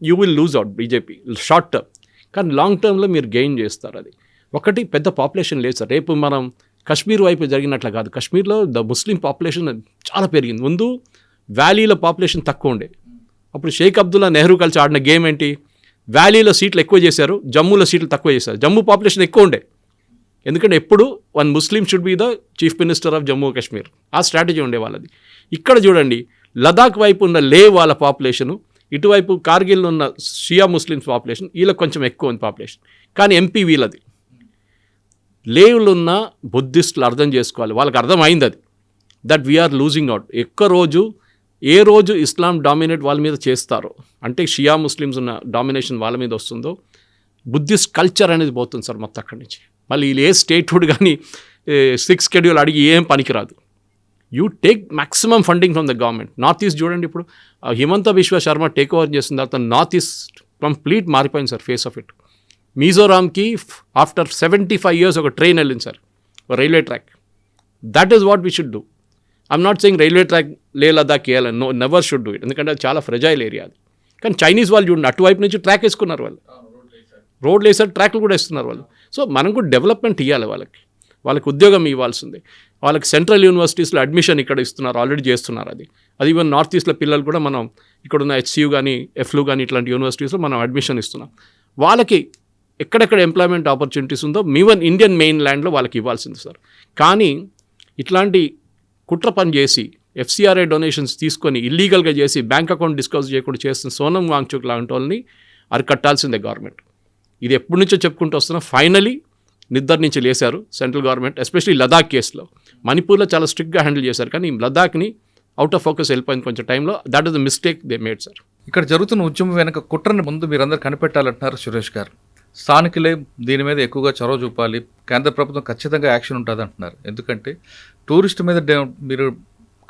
you will lose out BJP short term, కానీ లాంగ్ టర్మ్లో మీరు గెయిన్ చేస్తారు. అది ఒకటి, పెద్ద పాపులేషన్ లేదు సార్. రేపు మనం కాశ్మీర్ వైపు జరిగినట్లు కాదు, కాశ్మీర్లో ముస్లిం పాపులేషన్ చాలా పెరిగింది. ముందు వ్యాలీలో పాపులేషన్ తక్కువ ఉండే. అప్పుడు షేక్ అబ్దుల్లా నెహ్రూ కలిసి ఆడిన గేమ్ ఏంటి, వ్యాలీలో సీట్లు ఎక్కువ చేశారు, జమ్మూలో సీట్లు తక్కువ చేశారు. జమ్మూ పాపులేషన్ ఎక్కువ ఉండే, ఎందుకంటే ఎప్పుడు one Muslim should be the chief minister of Jammu Kashmir, ఆ స్ట్రాటజీ ఉండే వాళ్ళది. ఇక్కడ చూడండి, లదాఖ్ వైపు ఉన్న లే వాళ్ళ పాపులేషను, ఇటువైపు కార్గిల్ ఉన్న షియా ముస్లిమ్స్ పాపులేషన్, వీళ్ళకి కొంచెం ఎక్కువ ఉంది పాపులేషన్. కానీ ఎంపీ వీళ్ళది. లేవులు ఉన్న బుద్ధిస్టులు అర్థం చేసుకోవాలి, వాళ్ళకి అర్థమైంది అది, దట్ వీఆర్ లూజింగ్ అవుట్. ఏ రోజు ఇస్లాం డామినేట్ వాళ్ళ మీద చేస్తారో, అంటే షియా ముస్లిమ్స్ ఉన్న డామినేషన్ వాళ్ళ మీద వస్తుందో, బుద్ధిస్ట్ కల్చర్ అనేది పోతుంది సార్ మొత్తం అక్కడి నుంచి. మళ్ళీ వీళ్ళు ఏ స్టేట్హుడ్ కానీ 6th షెడ్యూల్ అడిగి ఏం పనికిరాదు. You take maximum funding from the government. North east చూడండి, ఇప్పుడు హిమంత బిశ్వ శర్మ టేక్ ఓవర్ చేసిన తర్వాత నార్త్ ఈస్ట్ కంప్లీట్ మారిపోయింది సార్ ఫేస్ ఆఫ్ ఇట్. మిజోరాంకి ఆఫ్టర్ 75 years ఒక ట్రైన్ వెళ్ళింది sir, railway track. That is what we should do. I'm not saying railway track lay Ladakh వేయాలని, no, never should do it, ఎందుకంటే అది చాలా ఫ్రెజైల్ ఏరియా అది. కానీ చైనీస్ వాళ్ళు చూడండి, అటువైపు నుంచి ట్రాక్ వేసుకున్నారు వాళ్ళు, రోడ్లు వేసారు, ట్రాక్లు కూడా వేస్తున్నారు వాళ్ళు. సో మనం కూడా డెవలప్మెంట్ ఇవ్వాలి వాళ్ళకి ఉద్యోగం ఇవ్వాల్సిందే. వాళ్ళకి సెంట్రల్ యూనివర్సిటీస్లో అడ్మిషన్ ఇక్కడ ఇస్తున్నారు, ఆల్రెడీ చేస్తున్నారు. అది ఈవెన్ నార్త్ ఈస్ట్లో పిల్లలు కూడా మనం ఇక్కడున్న HCU కానీ ఎఫ్లు కానీ ఇట్లాంటి యూనివర్సిటీస్లో మనం అడ్మిషన్ ఇస్తున్నాం. వాళ్ళకి ఎక్కడెక్కడ ఎంప్లాయ్మెంట్ ఆపర్చునిటీస్ ఉందో ఈవెన్ ఇండియన్ మెయిన్ ల్యాండ్లో వాళ్ళకి ఇవ్వాల్సింది సార్. కానీ ఇట్లాంటి కుట్ర పని చేసి FCRA డొనేషన్స్ తీసుకొని ఇల్లీగల్గా చేసి బ్యాంక్ అకౌంట్ డిస్క్లోజ్ చేయకుండా చేస్తున్న సోనం వాంగ్చుక్ లాంటి వాళ్ళని అరికట్టాల్సిందే గవర్నమెంట్. ఇది ఎప్పటి నుంచో చెప్పుకుంటూ వస్తున్నా, ఫైనలీ నిద్ర నుంచి లేశారు సెంట్రల్ గవర్నమెంట్, ఎస్పెషలీ లదాఖ్ కేసులో. మణిపూర్లో చాలా స్ట్రిక్ట్గా హ్యాండిల్ చేశారు, కానీ లదాఖ్ని అవుట్ ఆఫ్ ఫోకస్ వెళ్ళిపోయింది కొంచెం టైంలో. That is the mistake they made sir. ఇక్కడ జరుగుతున్న ఉద్యమం వెనక కుట్రని ముందు మీరందరూ కనిపెట్టాలంటున్నారు సురేష్ గారు. స్థానికులే దీని మీద ఎక్కువగా చొరవ చూపాలి, కేంద్ర ప్రభుత్వం ఖచ్చితంగా యాక్షన్ ఉంటుంది అంటున్నారు. ఎందుకంటే టూరిస్ట్ మీద మీరు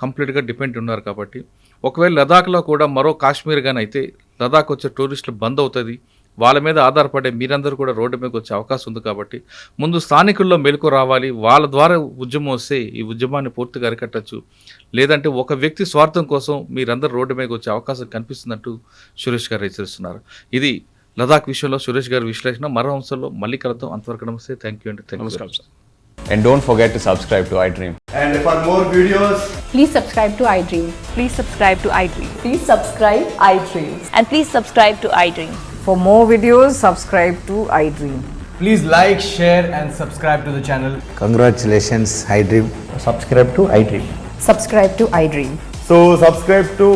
కంప్లీట్గా డిపెండ్ ఉన్నారు కాబట్టి, ఒకవేళ లదాఖ్లో కూడా మరో కాశ్మీర్ కానీ అయితే లదాఖ్ వచ్చే టూరిస్టులు బంద్ అవుతుంది, వాళ్ళ మీద ఆధారపడే మీరందరూ కూడా రోడ్డు మీదకి వచ్చే అవకాశం ఉంది. కాబట్టి ముందు స్థానికుల్లో మెలకు రావాలి, వాళ్ళ ద్వారా ఉద్యమం వస్తే ఈ ఉద్యమాన్ని పూర్తిగా అరికట్టచ్చు. లేదంటే ఒక వ్యక్తి స్వార్థం కోసం మీరందరూ రోడ్డు మీదకి వచ్చే అవకాశం కనిపిస్తుందంటూ సురేష్ గారు హెచ్చరిస్తున్నారు. ఇది లదాఖ్ విషయంలో సురేష్ గారి విశ్లేషణ. మరో అంశంలో మళ్ళీ కలుద్దాం. అంతవరకు నమస్తే. థ్యాంక్ యూ అండి. నమస్కారం sir. And don't forget to subscribe to iDream. And for more videos, Please subscribe to iDream. Please subscribe to iDream. Please subscribe iDream. And please subscribe to iDream. For more videos, subscribe to iDream. please like, share and subscribe to the channel. Congratulations, iDream. Subscribe to iDream. Subscribe to iDream. So subscribe to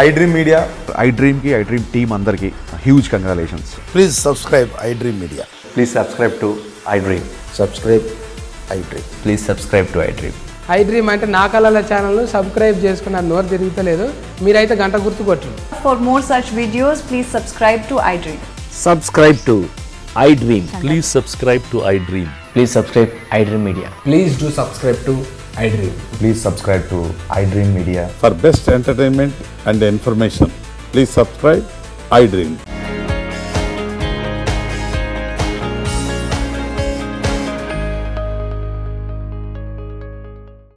iDream Media. iDream ki iDream team andarki huge congratulations. Please subscribe iDream Media. Please subscribe to iDream. Subscribe iDream. Please subscribe to iDream. iDream అంటే నా కళల ఛానల్ను subscribe చేసుకున్న నోరు తిరుగుతలేదు, మీరైతే గంట గుర్తు కొట్టండి. For more such videos, please subscribe to iDream. Subscribe to iDream. Please subscribe to iDream. Please subscribe iDream Media. Please do subscribe to iDream. Please subscribe to iDream Media. For best entertainment and information, please subscribe iDream.